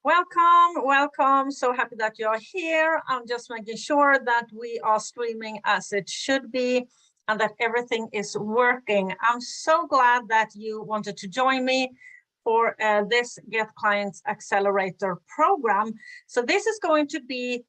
Welcome, welcome. So happy that you're here. I'm just making sure that we are streaming as it should be and that everything is working. I'm so glad that you wanted to join me for this Get Clients Accelerator program. So this is going to be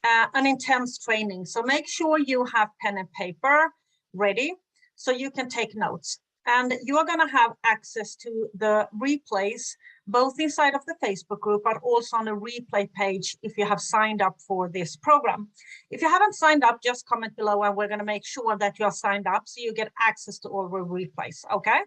an intense training. So make sure you have pen and paper ready so you can take notes. And you are going to have access to the replays, both inside of the Facebook group, but also on the replay page if you have signed up for this program. If you haven't signed up, just comment below and we're going to make sure that you are signed up so you get access to all the replays, okay?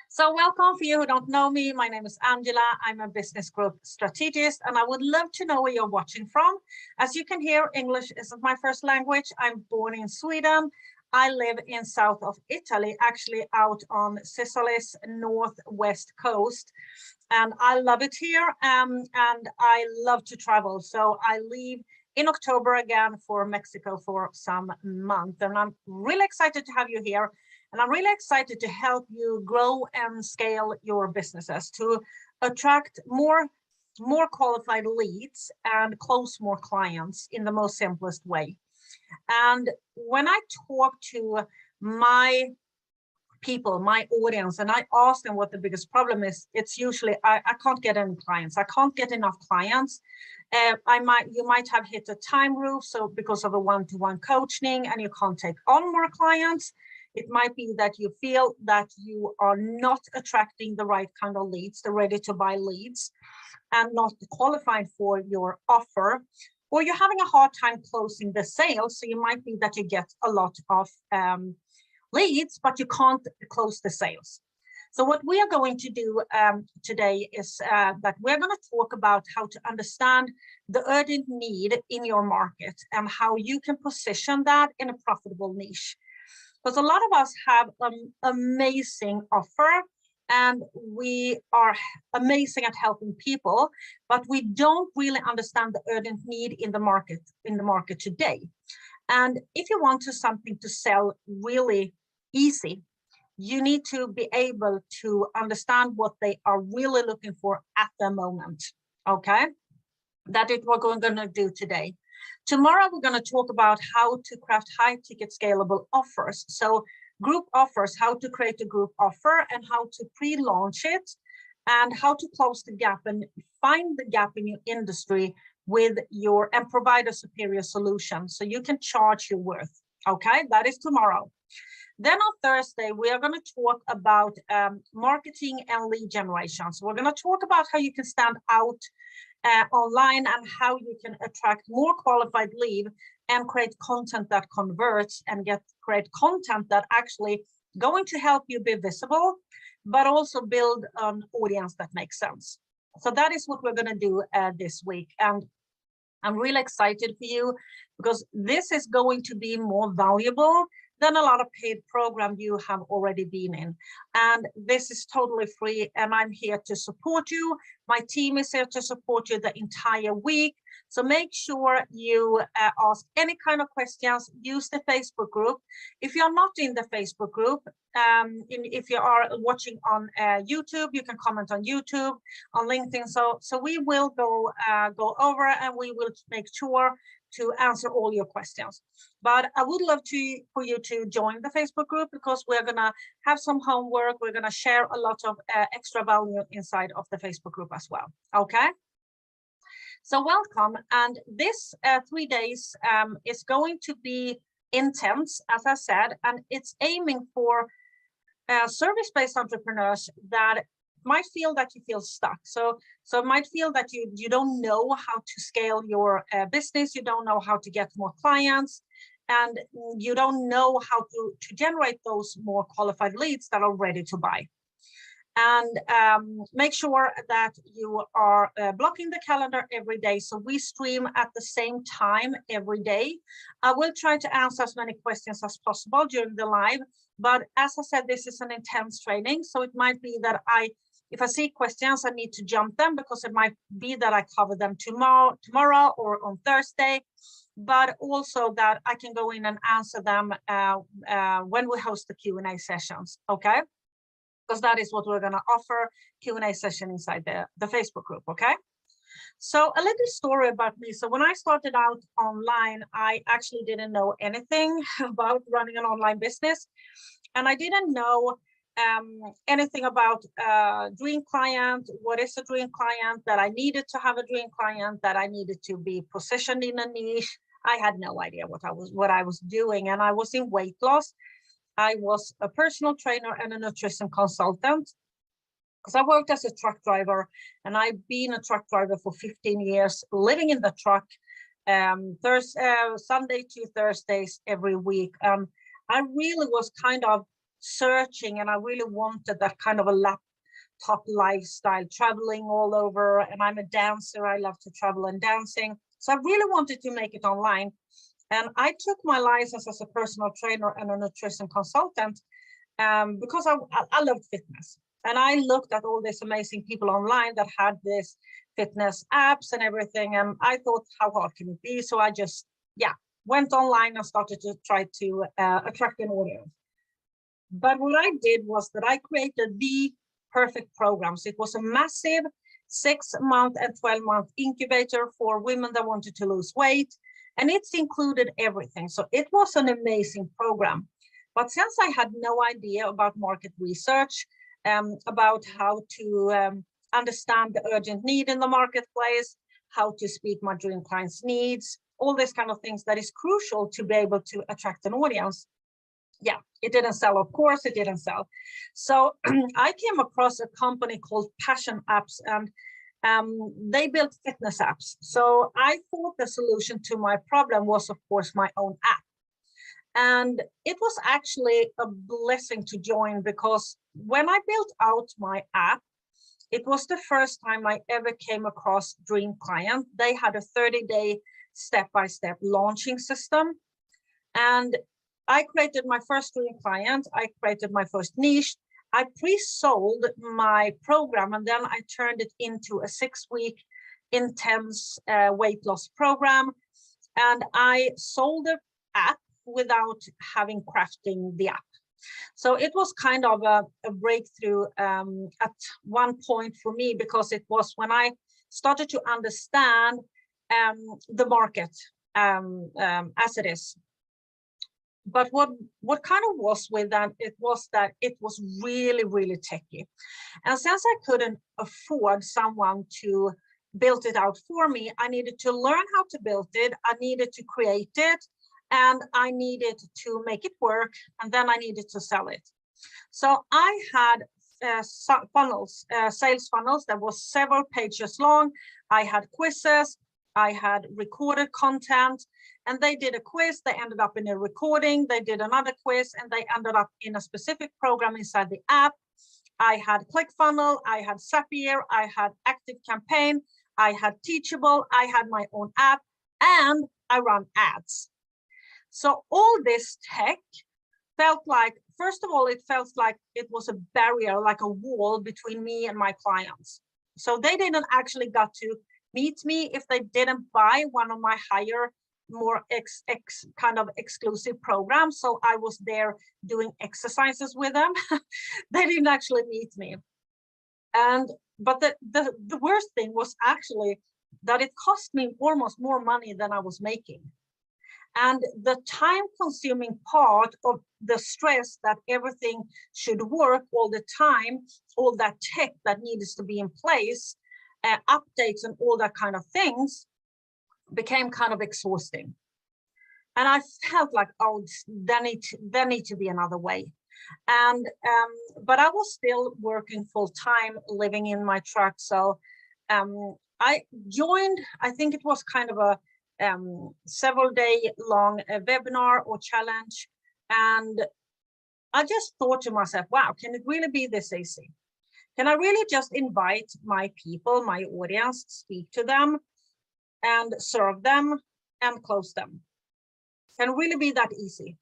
So welcome. For you who don't know me, my name is Angela. I'm a business growth strategist, and I would love to know where you're watching from. As you can hear, English isn't my first language. I'm born in Sweden. I live in south of Italy, actually out on Sicily's northwest coast. And I love it here, and I love to travel. So I leave in October again for Mexico for some month. And I'm really excited to have you here. And I'm really excited to help you grow and scale your businesses to attract more qualified leads and close more clients in the most simplest way. And when I talk to my people, my audience, and I ask them what the biggest problem is, it's usually I can't get any clients. I can't get enough clients. You might have hit a time roof, so because of a one-to-one coaching and you can't take on more clients. It might be that you feel that you are not attracting the right kind of leads, the ready to buy leads, and not qualified for your offer, or you're having a hard time closing the sale. So you might be that you get a lot of leads, but you can't close the sales. So what we are going to do today is that we're going to talk about how to understand the urgent need in your market and how you can position that in a profitable niche. Because a lot of us have an amazing offer and we are amazing at helping people, but we don't really understand the urgent need in the market today. And if you want something to sell really easy, you need to be able to understand what they are really looking for at the moment. Okay, that is what we're going to do today. Tomorrow, we're going to talk about how to craft high-ticket scalable offers. So group offers, how to create a group offer and how to pre-launch it and how to close the gap and find the gap in your industry with and provide a superior solution so you can charge your worth. Okay, that is tomorrow. Then on Thursday, we are going to talk about marketing and lead generation. So we're going to talk about how you can stand out online and how you can attract more qualified lead and create content that converts and create content that actually going to help you be visible, but also build an audience that makes sense. So that is what we're going to do this week. And I'm really excited for you because this is going to be more valuable than a lot of paid program you have already been in. And this is totally free and I'm here to support you. My team is here to support you the entire week. So make sure you ask any kind of questions, use the Facebook group. If you're not in the Facebook group, if you are watching on YouTube, you can comment on YouTube, on LinkedIn. So we will go over and we will make sure to answer all your questions. But I would love for you to join the Facebook group because we're going to have some homework. We're going to share a lot of extra value inside of the Facebook group as well. Okay. So welcome. And this 3 days is going to be intense, as I said, and it's aiming for service-based entrepreneurs that might feel that you feel stuck. So it might feel that you don't know how to scale your business, you don't know how to get more clients, and you don't know how to generate those more qualified leads that are ready to buy. And make sure that you are blocking the calendar every day. So we stream at the same time every day. I will try to answer as many questions as possible during the live. But as I said, this is an intense training. So it might be that if I see questions, I need to jump them because it might be that I cover them tomorrow or on Thursday, but also that I can go in and answer them when we host the Q&A sessions, okay? because that is what we're going to offer, Q&A session inside the Facebook group, okay? So a little story about me. So when I started out online, I actually didn't know anything about running an online business. And I didn't know anything about dream client, what is a dream client, that I needed to have a dream client, that I needed to be positioned in a niche. I had no idea what I was doing. And I was in weight loss. I was a personal trainer and a nutrition consultant, because I worked as a truck driver, and I've been a truck driver for 15 years, living in the truck Sunday to Thursdays every week. I really was kind of searching, and I really wanted that kind of a laptop lifestyle, traveling all over. And I'm a dancer. I love to travel and dancing. So I really wanted to make it online. And I took my license as a personal trainer and a nutrition consultant because I loved fitness. And I looked at all these amazing people online that had this fitness apps and everything. And I thought, how hard can it be? So I just, went online and started to try to attract an audience. But what I did was that I created the perfect programs. It was a massive 6-month and 12-month incubator for women that wanted to lose weight. And it's included everything. So it was an amazing program. But since I had no idea about market research, about how to understand the urgent need in the marketplace, how to speak my dream clients' needs, all these kind of things that is crucial to be able to attract an audience. Yeah, it didn't sell, of course, it didn't sell. So I came across a company called Passion Apps, and they built fitness apps. So I thought the solution to my problem was, of course, my own app. And it was actually a blessing to join, because when I built out my app, it was the first time I ever came across Dream Client. They had a 30-day step-by-step launching system. And I created my first Dream Client. I created my first niche. I pre-sold my program, and then I turned it into a 6-week intense weight loss program. And I sold the app without having crafting the app. So it was kind of a breakthrough at one point for me, because it was when I started to understand the market as it is. But what kind of was with that, it was that it was really, really techy. And since I couldn't afford someone to build it out for me, I needed to learn how to build it. I needed to create it, and I needed to make it work, and then I needed to sell it. So I had funnels, sales funnels that was several pages long. I had quizzes, I had recorded content, and they did a quiz, they ended up in a recording, they did another quiz, and they ended up in a specific program inside the app. I had ClickFunnels, I had Zapier, I had Active Campaign, I had Teachable, I had my own app, and I run ads. So all this tech felt like, first of all, it felt like it was a barrier, like a wall between me and my clients. So they didn't actually got to meet me if they didn't buy one of my higher, more kind of exclusive programs. So I was there doing exercises with them. They didn't actually meet me. But the worst thing was actually that it cost me almost more money than I was making. And the time-consuming part of the stress that everything should work all the time, all that tech that needs to be in place, updates and all that kind of things, became kind of exhausting. And I felt like, oh, there need to be another way. And but I was still working full-time, living in my truck. So I joined, I think it was kind of a several day long webinar or challenge. And I just thought to myself, wow, can it really be this easy? Can I really just invite my people, my audience, speak to them and serve them and close them? Can it really be that easy?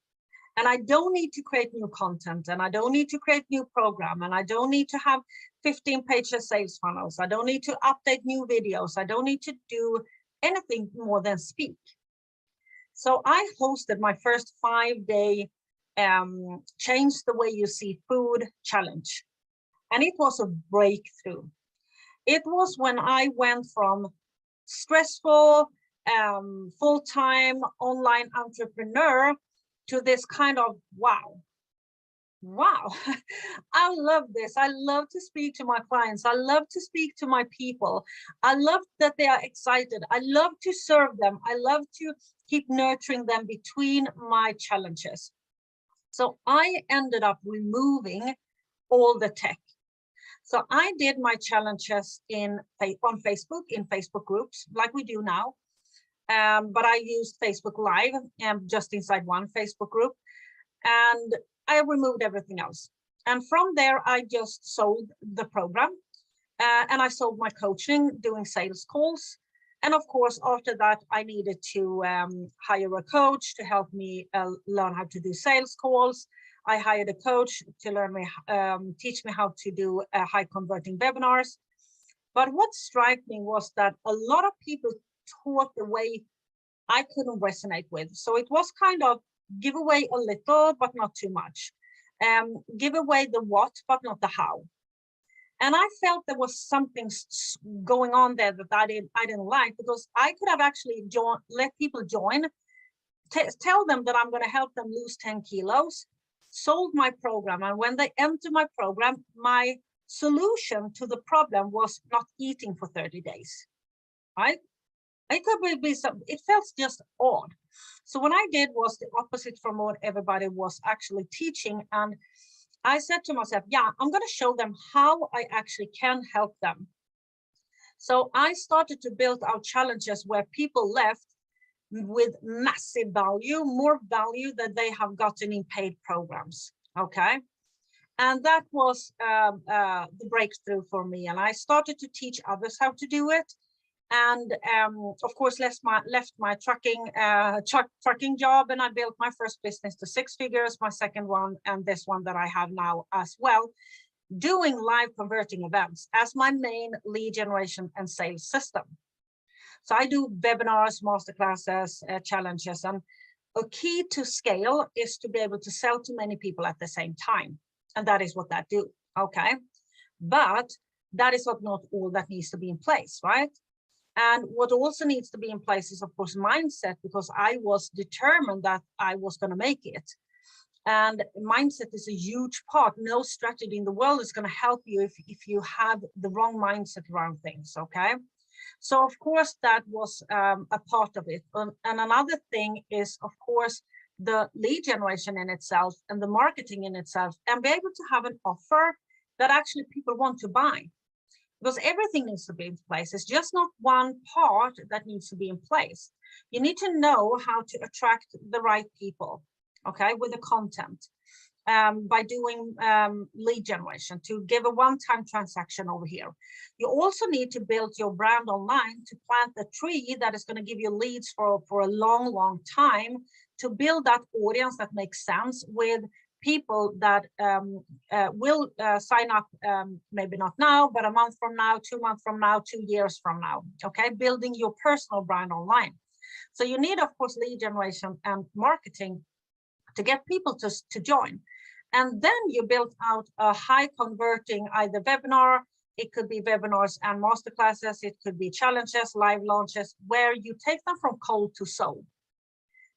And I don't need to create new content, and I don't need to create new program, and I don't need to have 15 pages sales funnels. I don't need to update new videos. I don't need to do anything more than speak. So I hosted my first 5-day change the way you see food challenge. And it was a breakthrough. It was when I went from stressful, full-time online entrepreneur to this kind of wow, I love this. I love to speak to my clients. I love to speak to my people. I love that they are excited. I love to serve them. I love to keep nurturing them between my challenges. So I ended up removing all the tech. So I did my challenges on Facebook, in Facebook groups, like we do now. But I used Facebook Live just inside one Facebook group. And I removed everything else. And from there, I just sold the program. And I sold my coaching, doing sales calls. And of course, after that, I needed to hire a coach to help me learn how to do sales calls. I hired a coach to teach me how to do high converting webinars. But what struck me was that a lot of people taught the way I couldn't resonate with. So it was kind of give away a little, but not too much. Give away the what, but not the how. And I felt there was something going on there that I didn't like, because I could have actually let people join, tell them that I'm going to help them lose 10 kilos, sold my program. And when they enter my program, my solution to the problem was not eating for 30 days, right? It could be some, it felt just odd. So what I did was the opposite from what everybody was actually teaching. And I said to myself, yeah, I'm going to show them how I actually can help them. So I started to build out challenges where people left with massive value, more value that they have gotten in paid programs. Okay. And that was the breakthrough for me. And I started to teach others how to do it. And of course, left my trucking job, and I built my first business to 6 figures, my second one, and this one that I have now as well, doing live converting events as my main lead generation and sales system. So I do webinars, masterclasses, challenges, and a key to scale is to be able to sell to many people at the same time. And that is what I do, okay? But that is not all that needs to be in place, right? And what also needs to be in place is, of course, mindset, because I was determined that I was going to make it. And mindset is a huge part. No strategy in the world is going to help you if you have the wrong mindset around things, okay? So, of course, that was a part of it. And another thing is, of course, the lead generation in itself and the marketing in itself, and be able to have an offer that actually people want to buy. Because everything needs to be in place. It's just not one part that needs to be in place. You need to know how to attract the right people, okay, with the content, by doing lead generation, to give a one-time transaction over here. You also need to build your brand online to plant the tree that is going to give you leads for a long, long time, to build that audience that makes sense with people that will sign up, maybe not now, but a month from now, 2 months from now, 2 years from now, okay? Building your personal brand online. So you need, of course, lead generation and marketing to get people to join. And then you build out a high converting either webinar, it could be webinars and masterclasses, it could be challenges, live launches, where you take them from cold to sold.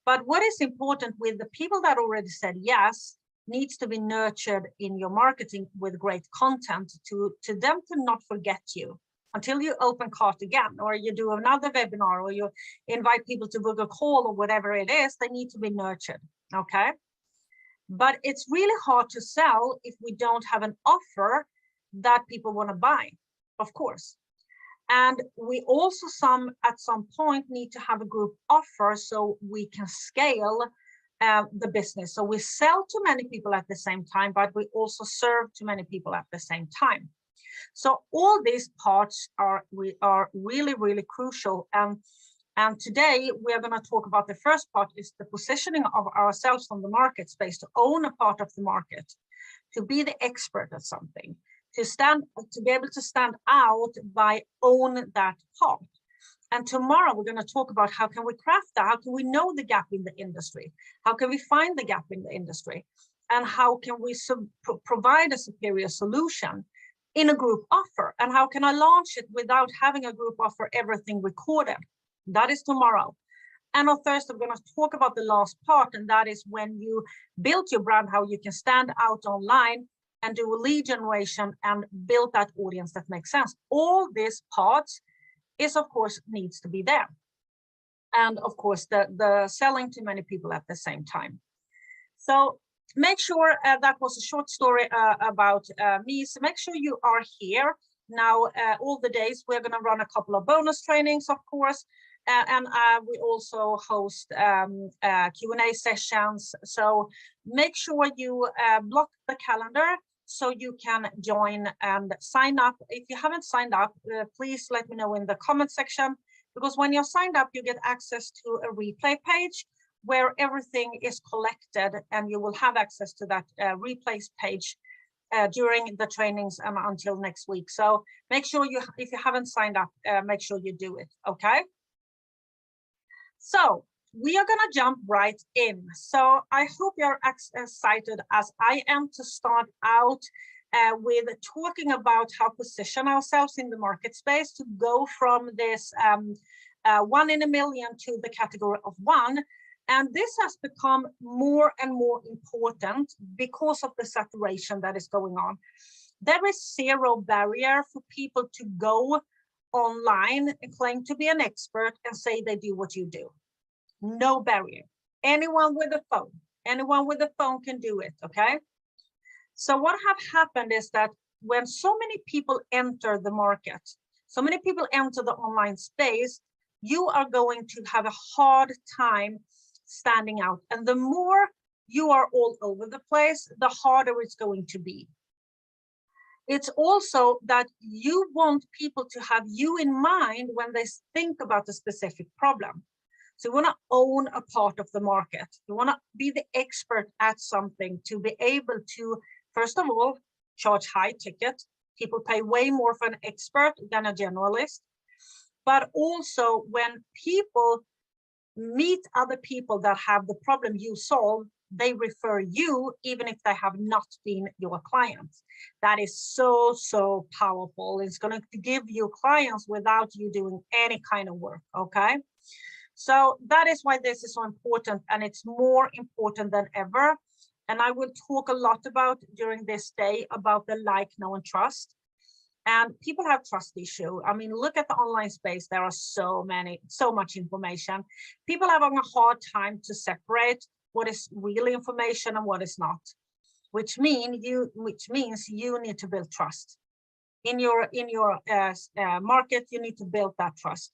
But what is important with the people that already said yes, needs to be nurtured in your marketing with great content to them to not forget you until you open cart again, or you do another webinar, or you invite people to book a call, or whatever it is. They need to be nurtured, okay? But it's really hard to sell if we don't have an offer that people want to buy, of course. And we also at some point need to have a group offer so we can scale the business. So we sell to many people at the same time, but we also serve to many people at the same time. So all these parts are really, really crucial. And today we are going to talk about the first part, is the positioning of ourselves on the market space, to own a part of the market, to be the expert at something, to be able to stand out by own that part. And tomorrow we're going to talk about how can we craft that, how can we know the gap in the industry, how can we find the gap in the industry, and how can we provide a superior solution in a group offer. And how can I launch it without having a group offer, everything recorded? That is tomorrow. And on Thursday, I'm going to talk about the last part, and that is when you build your brand, how you can stand out online and do a lead generation and build that audience that makes sense. All these parts is, of course, needs to be there. And of course, the selling to many people at the same time. So make sure that was a short story about me. So make sure you are here now all the days. We're going to run a couple of bonus trainings, of course. And we also host Q&A sessions. So make sure you block the calendar so you can join and sign up. If you haven't signed up, please let me know in the comment section, because when you're signed up, you get access to a replay page where everything is collected, and you will have access to that replays page during the trainings and until next week. So make sure you, if you haven't signed up, make sure you do it, okay? So we are gonna jump right in. So I hope you're as excited as I am to start out with talking about how to position ourselves in the market space to go from this 1 in a million to the category of 1. And this has become more and more important because of the saturation that is going on. There is zero barrier for people to go online and claim to be an expert and say they do what you do. No barrier. Anyone with a phone can do it, okay? So what have happened is that when so many people enter the market, so many people enter the online space, you are going to have a hard time standing out. And the more you are all over the place, the harder it's going to be. It's also that you want people to have you in mind when they think about a specific problem. So you want to own a part of the market. You want to be the expert at something to be able to, first of all, charge high ticket. People pay way more for an expert than a generalist. But also when people meet other people that have the problem you solve, they refer you even if they have not been your clients. That is so, so powerful. It's going to give you clients without you doing any kind of work, okay? So that is why this is so important, and it's more important than ever. And I will talk a lot about during this day about the like, know, and trust. And people have trust issue. I mean, look at the online space. There are so much information. People are having a hard time to separate what is real information and what is not, which means you need to build trust in your market. You need to build that trust,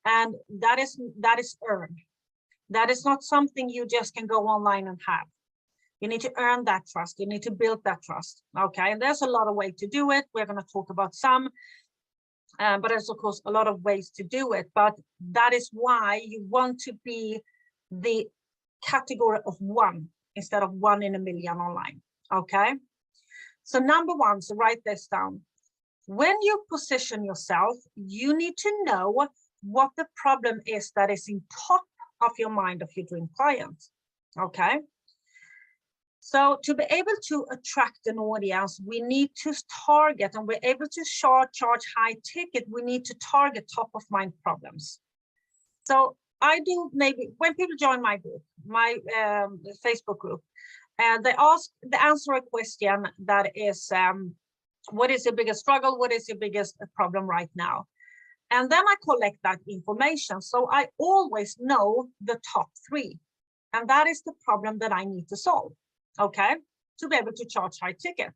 and that is earned. That is not something you just can go online and have. You need to earn that trust. You need to build that trust. Okay, and there's a lot of ways to do it. We're going to talk about some, but there's of course a lot of ways to do it. But that is why you want to be the category of 1 instead of 1 in a million online. Okay, so number 1, so write this down. When you position yourself, you need to know what the problem is that is in top of your mind of your dream client. Okay. So to be able to attract an audience, we need to target, and we're able to charge high ticket, we need to target top of mind problems. So I do, maybe when people join my group, my Facebook group, and they answer a question that is, what is your biggest struggle? What is your biggest problem right now? And then I collect that information. So I always know the top 3, and that is the problem that I need to solve. Okay, to be able to charge high ticket.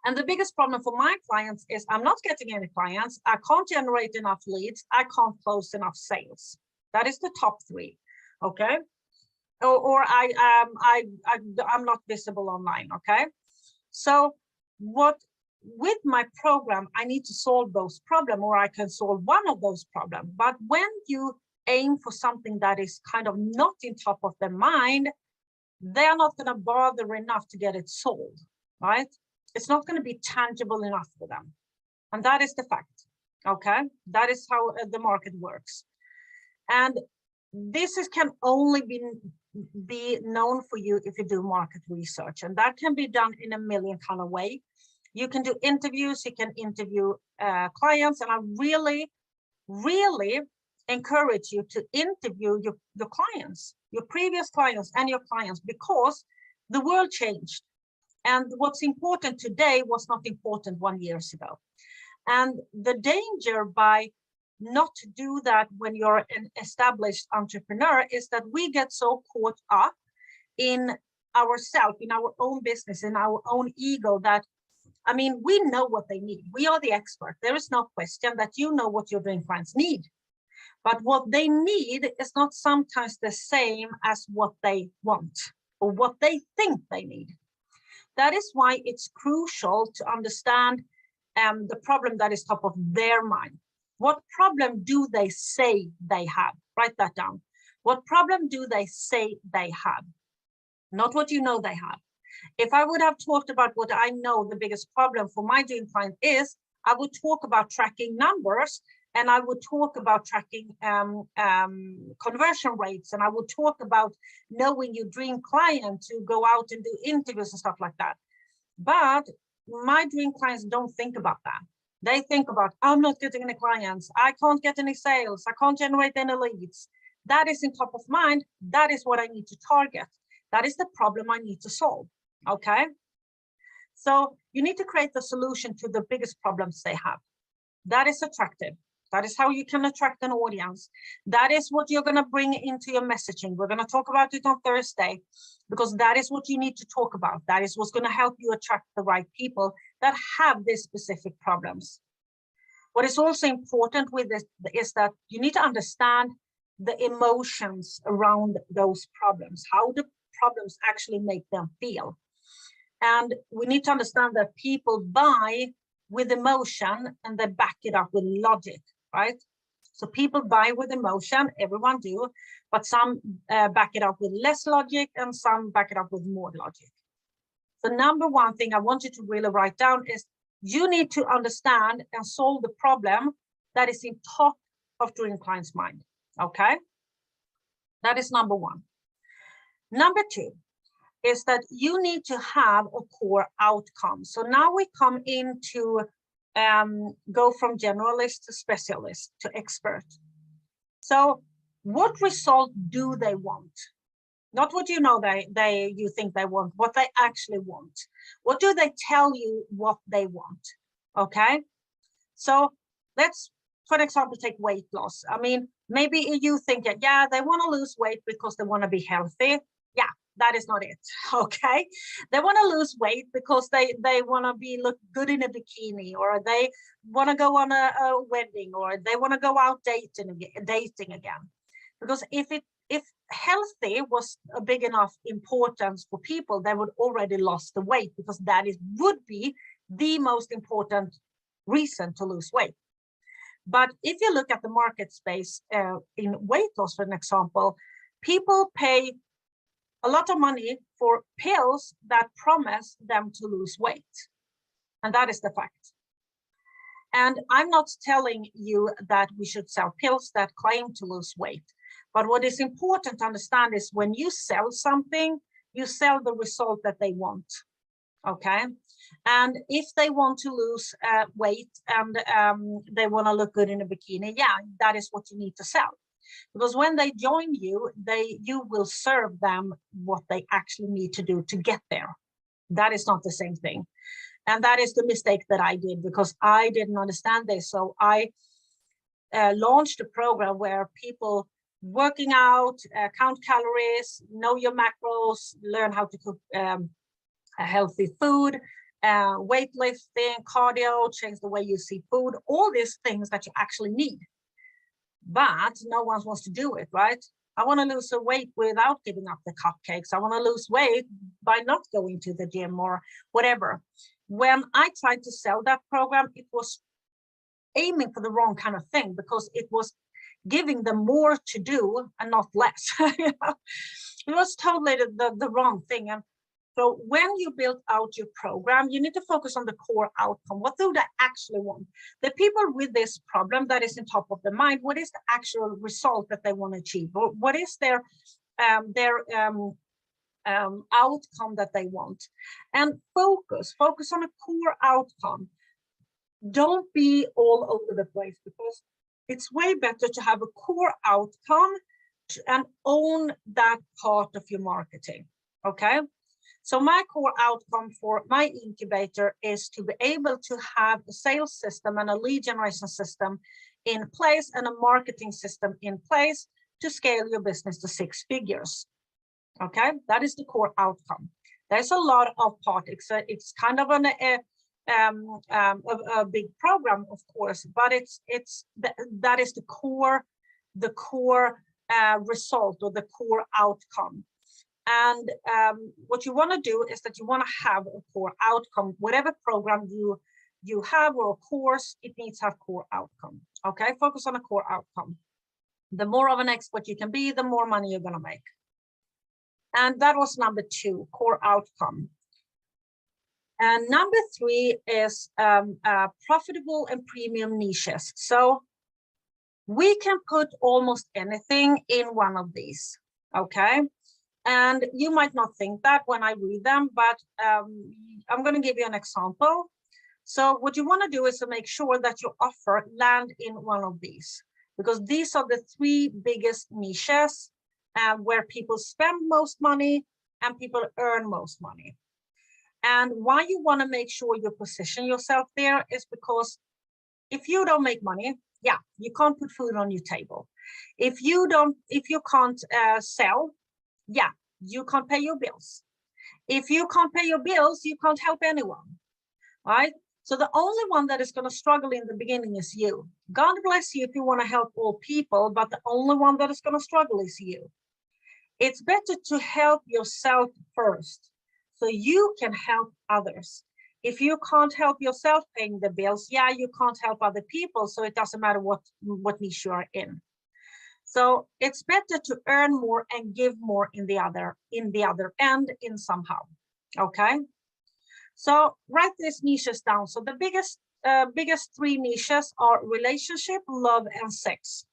And the biggest problem for my clients is I'm not getting any clients. I can't generate enough leads. I can't close enough sales. That is the top 3. Okay, or I'm not visible online. Okay, so with my program, I need to solve those problems, or I can solve one of those problems. But when you aim for something that is kind of not in top of their mind, they're not going to bother enough to get it sold, right? It's not going to be tangible enough for them. And that is the fact, okay? That is how the market works. And this can only be known for you if you do market research. And that can be done in a million kind of way. You can do interviews, you can interview clients, and I really, really encourage you to interview your clients, your previous clients and your clients, because the world changed. And what's important today was not important 1 year ago. And the danger by not to do that when you're an established entrepreneur is that we get so caught up in ourselves, in our own business, in our own ego, that, I mean, we know what they need. We are the expert. There is no question that you know what your dream clients need. But what they need is not sometimes the same as what they want or what they think they need. That is why it's crucial to understand the problem that is top of their mind. What problem do they say they have? Write that down. What problem do they say they have? Not what you know they have. If I would have talked about what I know the biggest problem for my dream client is, I would talk about tracking numbers, and I would talk about tracking conversion rates, and I would talk about knowing your dream client to go out and do interviews and stuff like that. But my dream clients don't think about that. They think about, I'm not getting any clients, I can't get any sales, I can't generate any leads. That is in top of mind. That is what I need to target. That is the problem I need to solve. Okay. So you need to create the solution to the biggest problems they have. That is attractive. That is how you can attract an audience. That is what you're going to bring into your messaging. We're going to talk about it on Thursday, because that is what you need to talk about. That is what's going to help you attract the right people that have these specific problems. What is also important with this is that you need to understand the emotions around those problems, how the problems actually make them feel. And we need to understand that people buy with emotion and they back it up with logic, right? So people buy with emotion, everyone do, but some back it up with less logic and some back it up with more logic. The number one thing I want you to really write down is you need to understand and solve the problem that is in top of dream client's mind, okay? That is number one. Number two is that you need to have a core outcome. So now we come into go from generalist to specialist to expert. So what result do they want? Not what you know you think they want, what they actually want. What do they tell you what they want? Okay. So let's, for example, take weight loss. I mean, maybe you think that, yeah, they want to lose weight because they want to be healthy. Yeah, that is not it. Okay. They want to lose weight because they want to look good in a bikini, or they want to go on a wedding, or they want to go out dating again. Because if healthy was a big enough importance for people, they would already lost the weight, because that would be the most important reason to lose weight. But if you look at the market space in weight loss, for an example, people pay a lot of money for pills that promise them to lose weight. And that is the fact. And I'm not telling you that we should sell pills that claim to lose weight. But what is important to understand is when you sell something, you sell the result that they want. Okay. And if they want to lose weight and they want to look good in a bikini, yeah, that is what you need to sell. Because when they join you, you will serve them what they actually need to do to get there. That is not the same thing. And that is the mistake that I did, because I didn't understand this. So I launched a program where people working out, count calories, know your macros, learn how to cook a healthy food, weightlifting, cardio, change the way you see food, all these things that you actually need. But no one wants to do it, right? I want to lose a weight without giving up the cupcakes. I want to lose weight by not going to the gym or whatever. When I tried to sell that program, it was aiming for the wrong kind of thing, because it was giving them more to do and not less. You know? It was totally the wrong thing. And so when you build out your program, you need to focus on the core outcome. What do they actually want? The people with this problem that is in top of the mind, what is the actual result that they want to achieve? What is their outcome that they want. And focus on a core outcome. Don't be all over the place, because it's way better to have a core outcome and own that part of your marketing. Okay. So my core outcome for my incubator is to be able to have a sales system and a lead generation system in place and a marketing system in place to scale your business to 6 figures. Okay, that is the core outcome. There's a lot of parts. It's kind of a big program, of course, but that is the core result, or the core outcome. And what you want to do is that you want to have a core outcome. Whatever program you have, or a course, it needs to have core outcome. Okay, focus on a core outcome. The more of an expert you can be, the more money you're going to make. And that was number 2, core outcome. And number 3 is profitable and premium niches. So we can put almost anything in one of these. Okay. And you might not think that when I read them, but I'm going to give you an example. So what you want to do is to make sure that your offer land in one of these, because these are the 3 biggest niches where people spend most money and people earn most money. And why you want to make sure you position yourself there is because if you don't make money, yeah, you can't put food on your table. If you can't sell, yeah, you can't pay your bills. If you can't pay your bills, you can't help anyone, right? So the only one that is going to struggle in the beginning is you. God bless you if you want to help all people, but the only one that is going to struggle is you. It's better to help yourself first, so you can help others. If you can't help yourself paying the bills, yeah, you can't help other people, so it doesn't matter what niche you are in. So it's better to earn more and give more in the other end in somehow. Okay. So write these niches down. So the biggest 3 niches are relationship, love, and sex.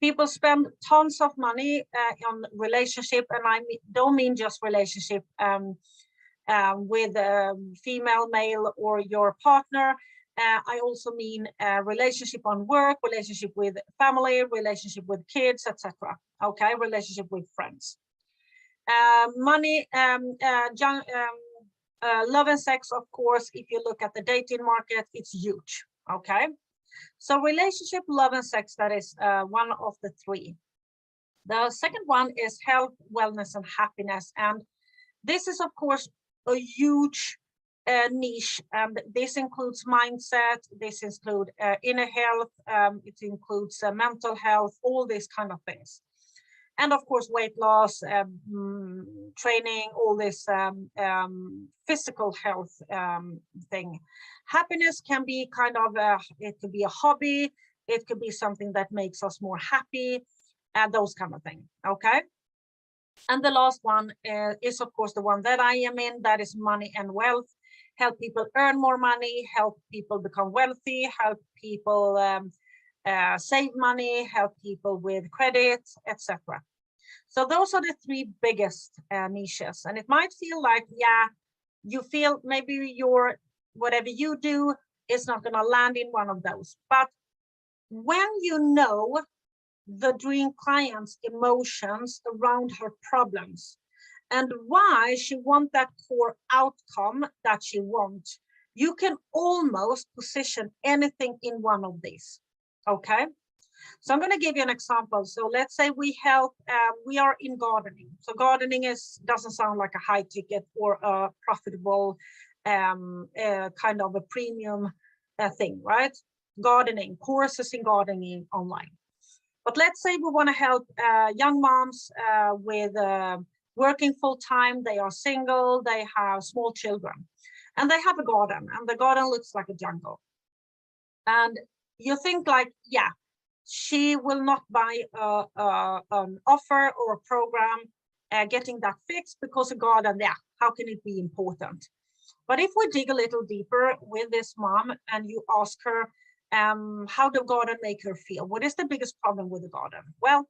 People spend tons of money on relationship, and I don't mean just relationship with female, male, or your partner. I also mean relationship on work, relationship with family, relationship with kids, etc. Okay, relationship with friends. Money, love and sex, of course, if you look at the dating market, it's huge. Okay, so relationship, love, and sex, that is one of the 3. The second one is health, wellness, and happiness. And this is, of course, a huge niche. This includes mindset, this includes inner health, it includes mental health, all these kind of things. And of course, weight loss, training, all this physical health thing. Happiness can be kind of, it could be a hobby, it could be something that makes us more happy, and those kind of things. Okay. And the last one is, of course, the one that I am in, that is money and wealth. Help people earn more money, help people become wealthy, help people save money, help people with credit, etc. So those are the 3 biggest niches. And it might feel like, yeah, you feel maybe whatever you do is not going to land in one of those. But when you know the dream client's emotions around her problems and why she wants that core outcome that she wants, you can almost position anything in one of these. Okay, so I'm going to give you an example. So let's say we are in gardening. So gardening doesn't sound like a high ticket or a profitable kind of a premium thing, right? Gardening, courses in gardening online. But let's say we want to help young moms with working full time. They are single, they have small children, and they have a garden, and the garden looks like a jungle. And you think like, yeah, she will not buy an offer or a program getting that fixed because a garden, yeah, how can it be important? But if we dig a little deeper with this mom and you ask her, how the garden make her feel? What is the biggest problem with the garden? Well,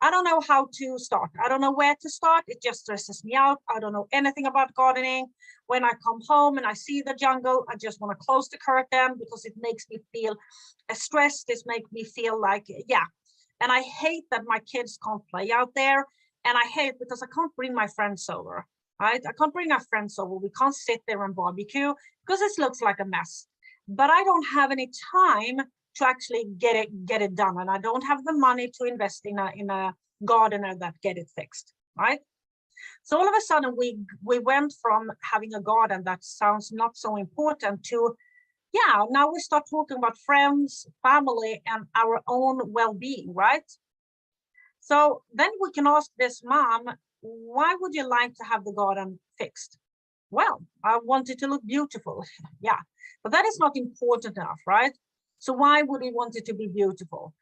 I don't know how to start. I don't know where to start. It just stresses me out. I don't know anything about gardening. When I come home and I see the jungle, I just want to close the curtain because it makes me feel stressed. This makes me feel like, yeah. And I hate that my kids can't play out there. And I hate because I can't bring my friends over, right? I can't bring our friends over. We can't sit there and barbecue because it looks like a mess. But I don't have any time to actually get it done, and I don't have the money to invest in a gardener that get it fixed, right? So all of a sudden we went from having a garden that sounds not so important to, yeah, now we start talking about friends, family, and our own well-being, right? So then we can ask this mom, why would you like to have the garden fixed? Well, I want it to look beautiful. Yeah, but that is not important enough, right? So why would we want it to be beautiful?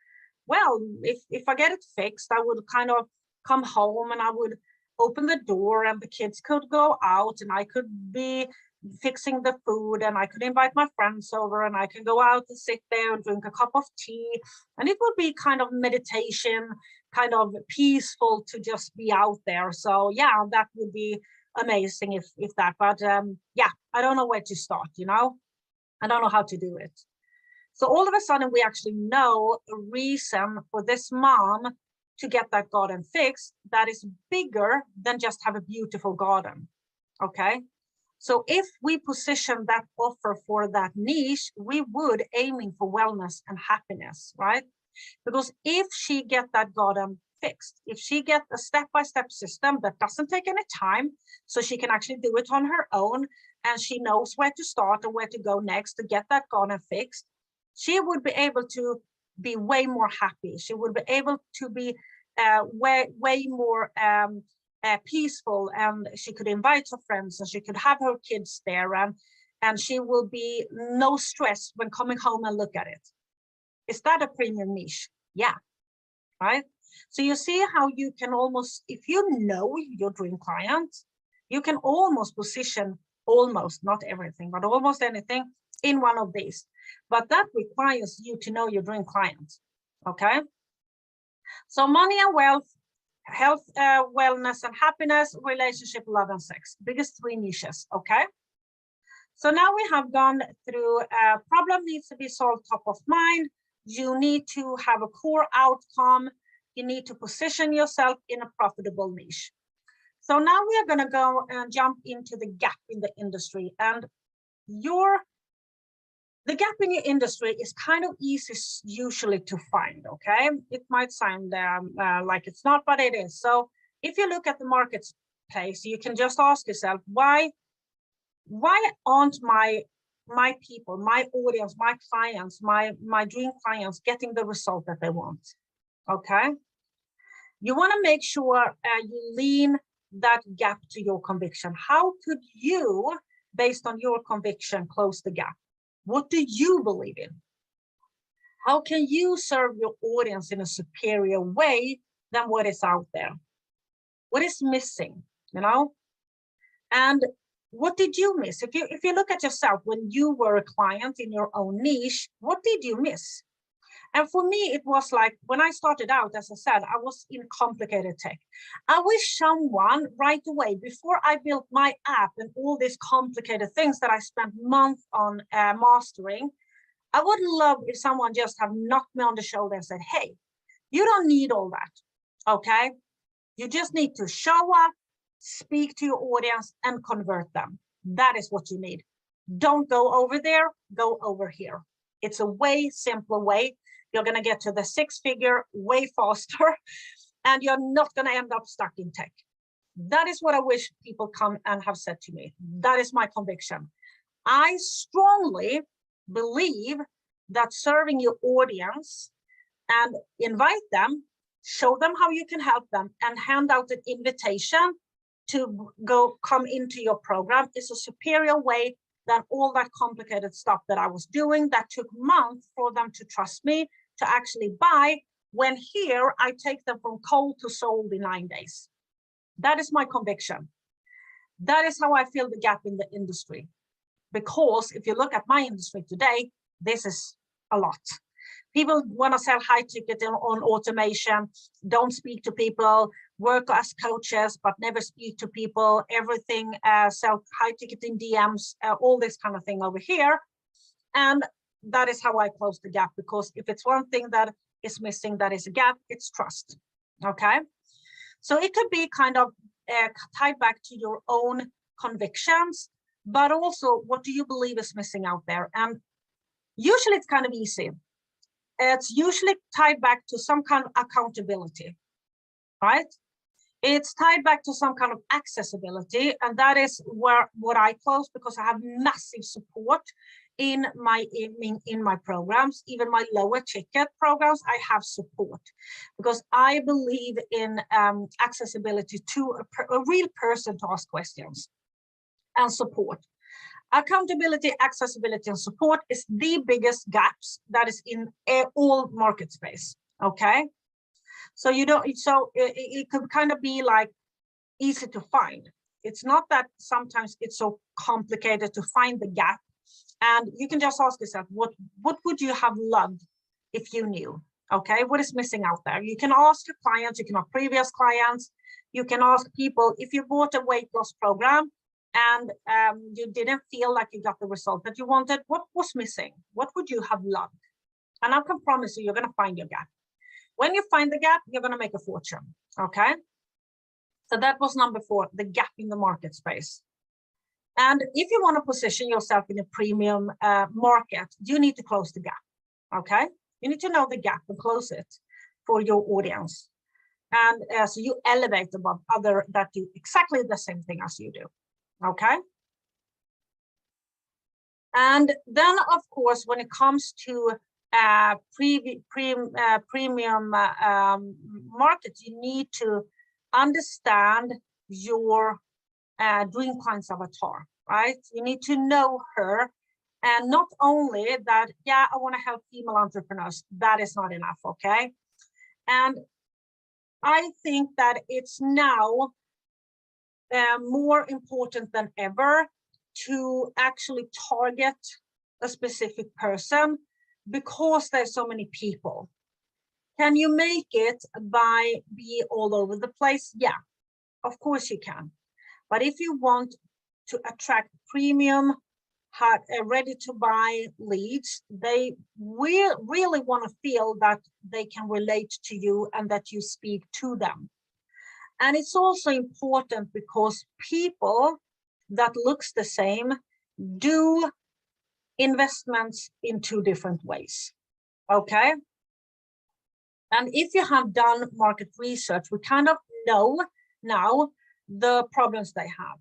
Well, if I get it fixed, I would kind of come home and I would open the door and the kids could go out and I could be fixing the food and I could invite my friends over and I can go out and sit there and drink a cup of tea. And it would be kind of meditation, kind of peaceful to just be out there. So yeah, that would be amazing if that, but yeah, I don't know where to start, you know? I don't know how to do it. So all of a sudden we actually know a reason for this mom to get that garden fixed that is bigger than just have a beautiful garden, okay? So if we position that offer for that niche, we would aiming for wellness and happiness, right? Because if she get that garden fixed, if she get a step-by-step system that doesn't take any time, so she can actually do it on her own, and she knows where to start and where to go next to get that garden fixed, she would be able to be way more happy. She would be able to be way more peaceful, and she could invite her friends and she could have her kids there, and she will be no stress when coming home and look at it. Is that a premium niche? Yeah, right? So you see how you can almost, if you know your dream client, you can almost position almost, not everything, but almost anything in one of these. But that requires you to know your dream client, okay? So money and wealth, health, wellness and happiness, relationship, love and sex, biggest three niches, okay? So now we have gone through problem needs to be solved top of mind. You need to have a core outcome. You need to position yourself in a profitable niche. So now we are going to go and jump into the gap in the industry. And the gap in your industry is kind of easy usually to find, okay? It might sound like it's not, but it is. So if you look at the marketplace, you can just ask yourself, why aren't my people, my audience, my clients, my dream clients getting the result that they want, okay? You want to make sure you lean that gap to your conviction. How could you, based on your conviction, close the gap? What do you believe in? How can you serve your audience in a superior way than what is out there? What is missing, you know? And what did you miss? If you look at yourself when you were a client in your own niche, what did you miss? And for me, it was like when I started out, as I said, I was in complicated tech. I wish someone right away, before I built my app and all these complicated things that I spent months on mastering, I would love if someone just have knocked me on the shoulder and said, hey, you don't need all that, okay? You just need to show up, speak to your audience and convert them. That is what you need. Don't go over there, go over here. It's a way simpler way. You're going to get to the six-figure way faster, and you're not going to end up stuck in tech. That is what I wish people come and have said to me. That is my conviction. I strongly believe that serving your audience and invite them, show them how you can help them, and hand out an invitation to come into your program is a superior way than all that complicated stuff that I was doing that took months for them to trust me to actually buy, when here I take them from cold to sold in 9 days. That is my conviction. That is how I feel the gap in the industry. Because if you look at my industry today, this is a lot. People want to sell high ticket on automation, don't speak to people, work as coaches, but never speak to people, everything, sell high ticket in DMs, all this kind of thing over here. And that is how I close the gap, because if it's one thing that is missing, that is a gap, it's trust. Okay. So it could be kind of tied back to your own convictions, but also what do you believe is missing out there? And usually it's kind of easy. It's usually tied back to some kind of accountability, right? It's tied back to some kind of accessibility, and that is what I close, because I have massive support in my programs, even my lower ticket programs. I have support because I believe in accessibility to a real person to ask questions and support. Accountability, accessibility, and support is the biggest gaps that is in all market space. Okay, so it could kind of be like easy to find. It's not that sometimes it's so complicated to find the gap. And you can just ask yourself, what would you have loved if you knew? Okay, what is missing out there? You can ask your clients, you can ask previous clients, you can ask people, if you bought a weight loss program and you didn't feel like you got the result that you wanted, what was missing? What would you have loved? And I can promise you, you're going to find your gap. When you find the gap, you're going to make a fortune. Okay, so that was number 4, the gap in the market space. And if you want to position yourself in a premium market, you need to close the gap. Okay, you need to know the gap and close it for your audience. And so you elevate above other that do exactly the same thing as you do. Okay. And then, of course, when it comes to premium markets, you need to understand your dream client's avatar, right? You need to know her, and not only that, yeah, I want to help female entrepreneurs. That is not enough, okay? And I think that it's now more important than ever to actually target a specific person, because there's so many people. Can you make it by be all over the place? Yeah, of course you can. But if you want to attract premium, ready to buy leads, they really want to feel that they can relate to you and that you speak to them. And it's also important because people that looks the same do investments in 2 different ways. Okay. And if you have done market research, we kind of know now the problems they have.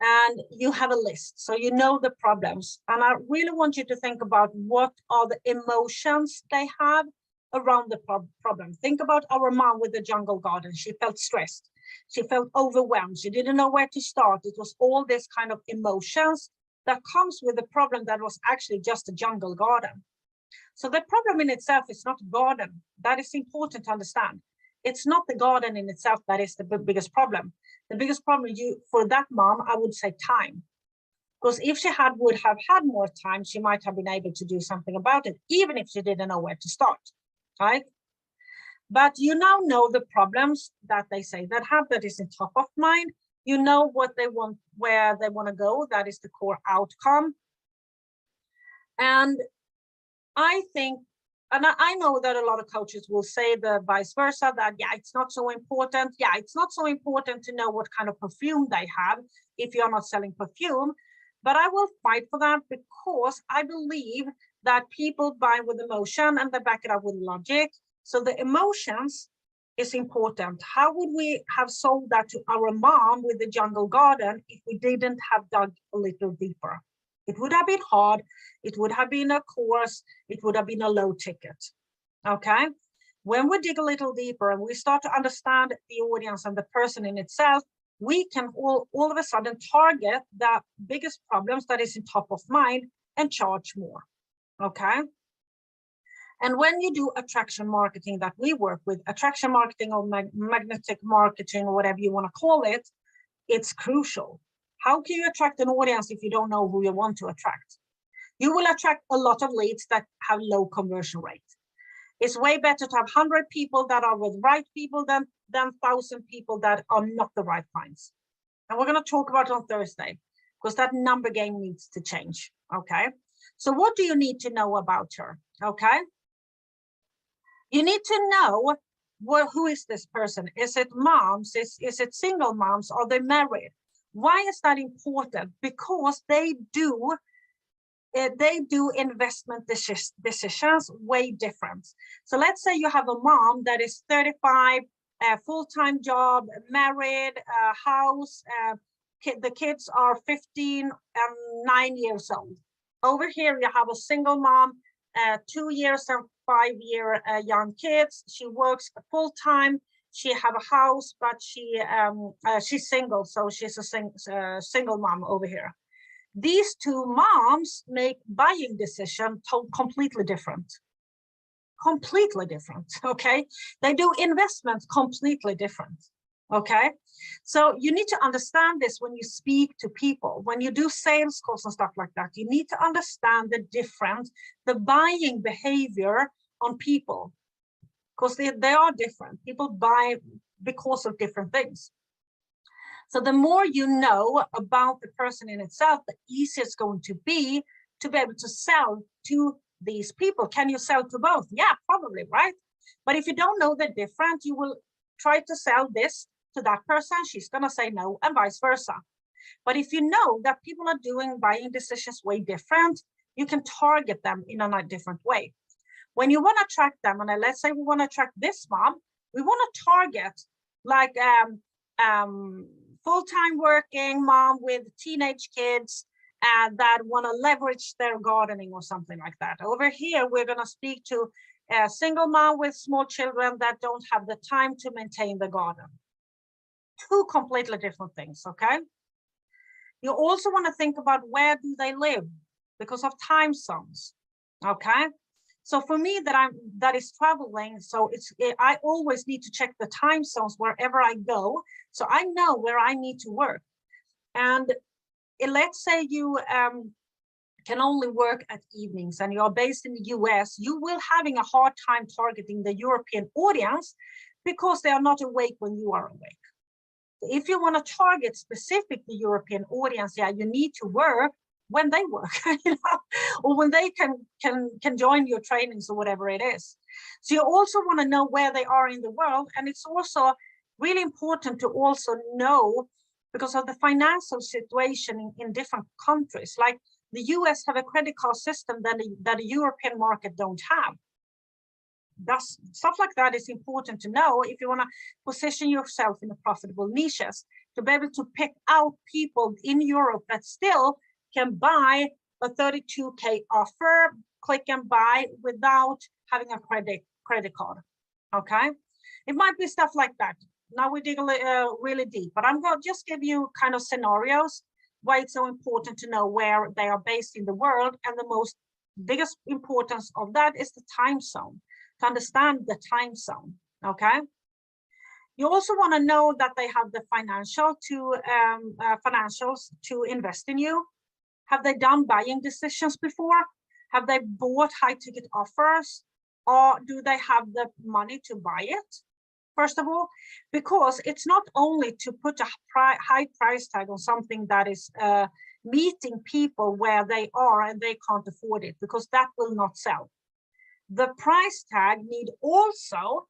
And you have a list, so you know the problems. And I really want you to think about what are the emotions they have around the problem. Think about our mom with the jungle garden. She felt stressed. She felt overwhelmed. She didn't know where to start. It was all this kind of emotions that comes with the problem that was actually just a jungle garden. So the problem in itself is not garden. That is important to understand. It's not the garden in itself that is the biggest problem. The biggest problem for that mom, I would say time. Because if she would have had more time, she might have been able to do something about it, even if she didn't know where to start, right? But you now know the problems that they say that is in top of mind. You know what they want, where they want to go. That is the core outcome. And I think, and I know that a lot of coaches will say the vice versa, that, yeah, it's not so important. Yeah, it's not so important to know what kind of perfume they have if you're not selling perfume. But I will fight for that, because I believe that people buy with emotion and they back it up with logic. So the emotions is important. How would we have sold that to our mom with the jungle garden if we didn't have dug a little deeper? It would have been hard. It would have been a course. It would have been a low ticket. Okay. When we dig a little deeper and we start to understand the audience and the person in itself, we can all of a sudden target the biggest problems that is in top of mind and charge more. Okay. And when you do attraction marketing that we work with, attraction marketing or magnetic marketing, or whatever you want to call it, it's crucial. How can you attract an audience if you don't know who you want to attract? You will attract a lot of leads that have low conversion rate. It's way better to have 100 people that are with right people than 1,000 people that are not the right kinds. And we're going to talk about it on Thursday, because that number game needs to change. Okay. So what do you need to know about her? Okay. You need to know who is this person? Is it moms? Is it single moms? Are they married? Why is that important? Because they do investment decisions way different. So let's say you have a mom that is 35, full-time job, married, house, the kids are 15 and 9 years old. Over here, you have a single mom, 2 years and 5-year young kids. She works full-time. She have a house, but she's single, so she's a single mom over here. These two moms make buying decisions completely different. Completely different, okay? They do investments completely different, okay? So you need to understand this when you speak to people. When you do sales calls and stuff like that, you need to understand the difference, the buying behavior on people, because they are different. People buy because of different things. So the more you know about the person in itself, the easier it's going to be able to sell to these people. Can you sell to both? Yeah, probably, right? But if you don't know the difference, you will try to sell this to that person. She's going to say no, and vice versa. But if you know that people are doing buying decisions way different, you can target them in a different way. When you want to track them, and let's say we want to track this mom, we want to target like full-time working mom with teenage kids that want to leverage their gardening or something like that. Over here, we're going to speak to a single mom with small children that don't have the time to maintain the garden. Two completely different things, okay? You also want to think about where do they live because of time zones, okay? So for me, that is traveling. So I always need to check the time zones wherever I go, so I know where I need to work. And let's say you can only work at evenings and you're based in the US, you will having a hard time targeting the European audience because they are not awake when you are awake. If you want to target specific the European audience, yeah, you need to work when they work, you know, or when they can join your trainings or whatever it is. So you also want to know where they are in the world. And it's also really important to also know, because of the financial situation in different countries, like the US have a credit card system that the European market don't have. That's stuff like that is important to know if you want to position yourself in the profitable niches, to be able to pick out people in Europe that still can buy a 32K offer, click and buy without having a credit card. Okay, it might be stuff like that. Now we dig really deep, but I'm going to just give you kind of scenarios why it's so important to know where they are based in the world, and the biggest importance of that is the time zone, to understand the time zone. Okay, you also want to know that they have the financials to invest in you. Have they done buying decisions before? Have they bought high ticket offers, or do they have the money to buy it? First of all, because it's not only to put a high price tag on something that is meeting people where they are and they can't afford it, because that will not sell. The price tag need also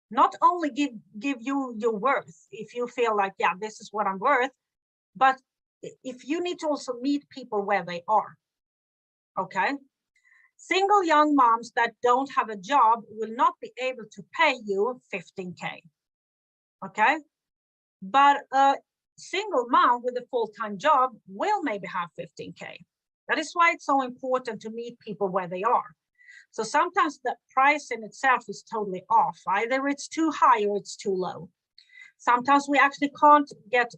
not only give you your worth, if you feel like, yeah, this is what I'm worth, but if you need to also meet people where they are, okay? Single young moms that don't have a job will not be able to pay you 15K, okay? But a single mom with a full-time job will maybe have 15K. That is why it's so important to meet people where they are. So sometimes the price in itself is totally off. Either it's too high or it's too low. Sometimes we actually can't get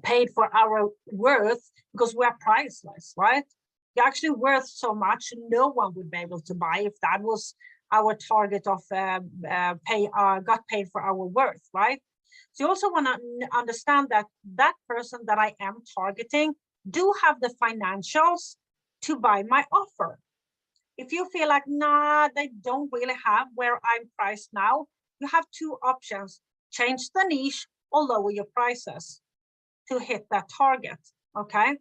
paid for our worth because we're priceless, right? You're actually worth so much, no one would be able to buy if that was our target of got paid for our worth, right? So you also want to understand that that person that I am targeting do have the financials to buy my offer. If you feel like, nah, they don't really have where I'm priced now, you have two options: change the niche or lower your prices to hit that target. Okay,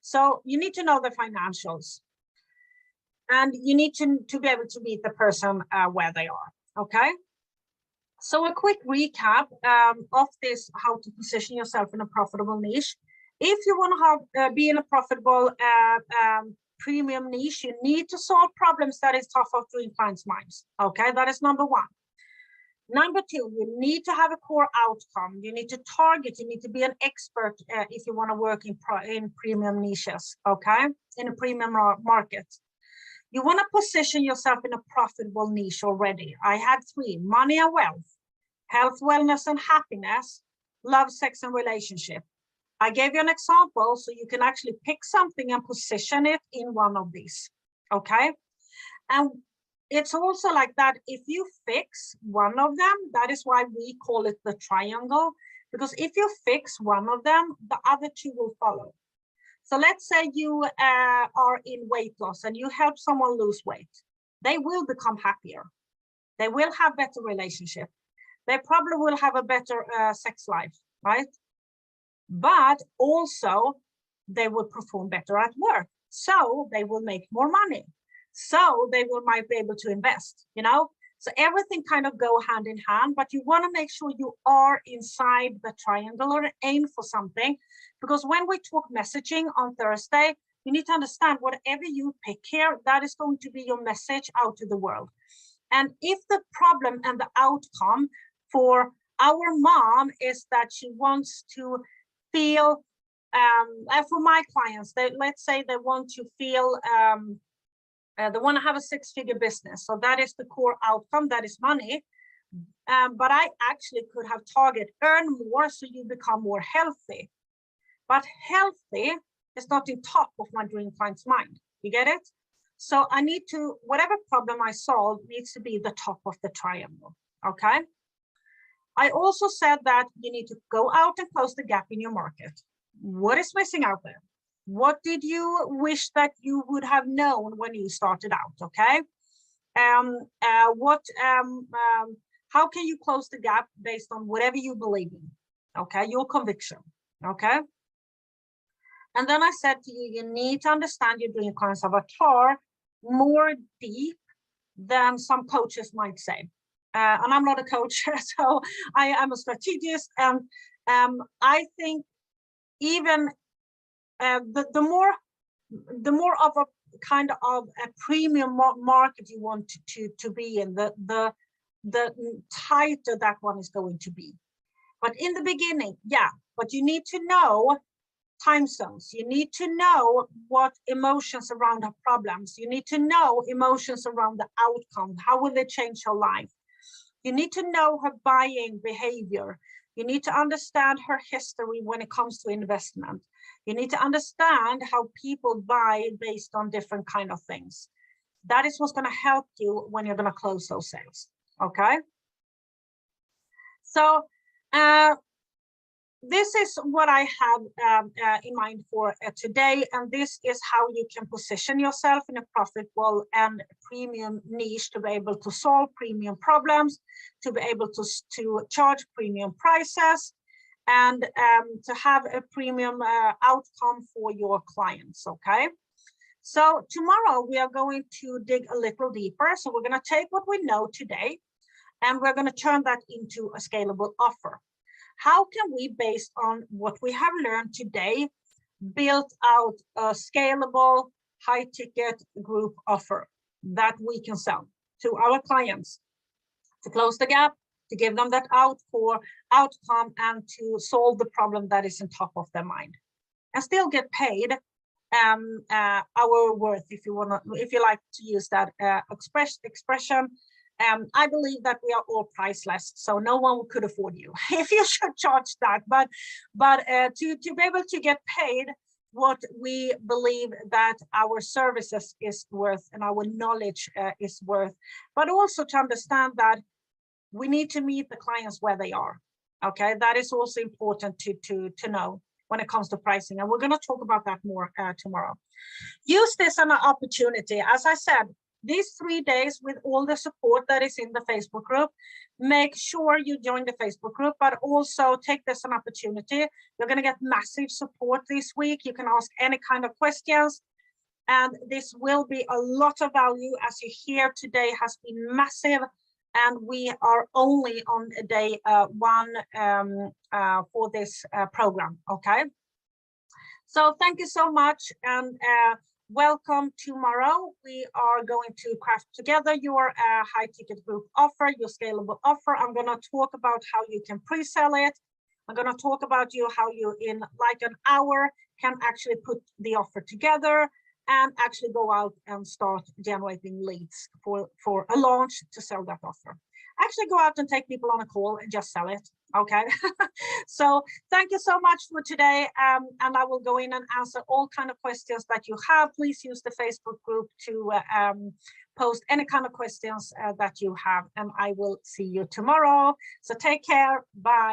so you need to know the financials, and you need to be able to meet the person where they are. Okay, so a quick recap of this, how to position yourself in a profitable niche. If you want to have be in a profitable premium niche, you need to solve problems that is tough of doing clients' minds. Okay, that is number one. Number two, you need to have a core outcome. You need to target. You need to be an expert if you want to work in premium niches. Okay, in a premium market. You want to position yourself in a profitable niche already. I had three: money and wealth, health, wellness, and happiness, love, sex, and relationship. I gave you an example so you can actually pick something and position it in one of these. Okay, and it's also like that. If you fix one of them, that is why we call it the triangle, because if you fix one of them, the other two will follow. So let's say you are in weight loss and you help someone lose weight. They will become happier. They will have better relationship. They probably will have a better sex life, right? But also they will perform better at work. So they will make more money. So they might be able to invest, you know? So everything kind of go hand in hand, but you want to make sure you are inside the triangle or aim for something. Because when we talk messaging on Thursday, you need to understand whatever you pick here, that is going to be your message out to the world. And if the problem and the outcome for our mom is that she wants to feel, for my clients, let's say they want to feel, they want to have a six-figure business. So that is the core outcome, that is money. But I actually could have target earn more so you become more healthy. But healthy is not in top of my dream client's mind. You get it? So I need to, whatever problem I solve needs to be the top of the triangle. Okay. I also said that you need to go out and close the gap in your market. What is missing out there? What did you wish that you would have known when you started out? Okay. How can you close the gap based on whatever you believe in? Okay, your conviction. Okay. And then I said to you, you need to understand your dream client's avatar more deep than some coaches might say. And I'm not a coach, so I am a strategist. And I think even the more of a kind of a premium market you want to be in, the tighter that one is going to be. But in the beginning, yeah, but you need to know time zones. You need to know what emotions around her problems. You need to know emotions around the outcome. How will they change her life? You need to know her buying behavior. You need to understand her history when it comes to investment. You need to understand how people buy based on different kind of things. That is what's going to help you when you're going to close those sales. Okay. So this is what I have in mind for today, and this is how you can position yourself in a profitable and premium niche to be able to solve premium problems, to be able to charge premium prices, and to have a premium outcome for your clients. Okay. So tomorrow we are going to dig a little deeper. So we're going to take what we know today, and we're going to turn that into a scalable offer. How can we, based on what we have learned today, build out a scalable, high-ticket group offer that we can sell to our clients to close the gap, to give them that outcome, and to solve the problem that is on top of their mind, and still get paid our worth, if you like to use that expression. I believe that we are all priceless, so no one could afford you if you should charge that. But to be able to get paid what we believe that our services is worth and our knowledge is worth, but also to understand that we need to meet the clients where they are. Okay, that is also important to know. when it comes to pricing. And we're going to talk about that more tomorrow. Use this as an opportunity. As I said, these 3 days with all the support that is in the Facebook group, make sure you join the Facebook group, but also take this as an opportunity. You're going to get massive support this week. You can ask any kind of questions. And this will be a lot of value. As you hear today has been massive. And we are only on day 1 for this program, okay? So thank you so much, and welcome tomorrow. We are going to craft together your high ticket group offer, your scalable offer. I'm going to talk about how you can pre-sell it. I'm going to talk about how you in like an hour can actually put the offer together and actually go out and start generating leads for a launch to sell that offer. Actually go out and take people on a call and just sell it, okay? So thank you so much for today, and I will go in and answer all kind of questions that you have. Please use the Facebook group to post any kind of questions that you have, and I will see you tomorrow. So take care, bye.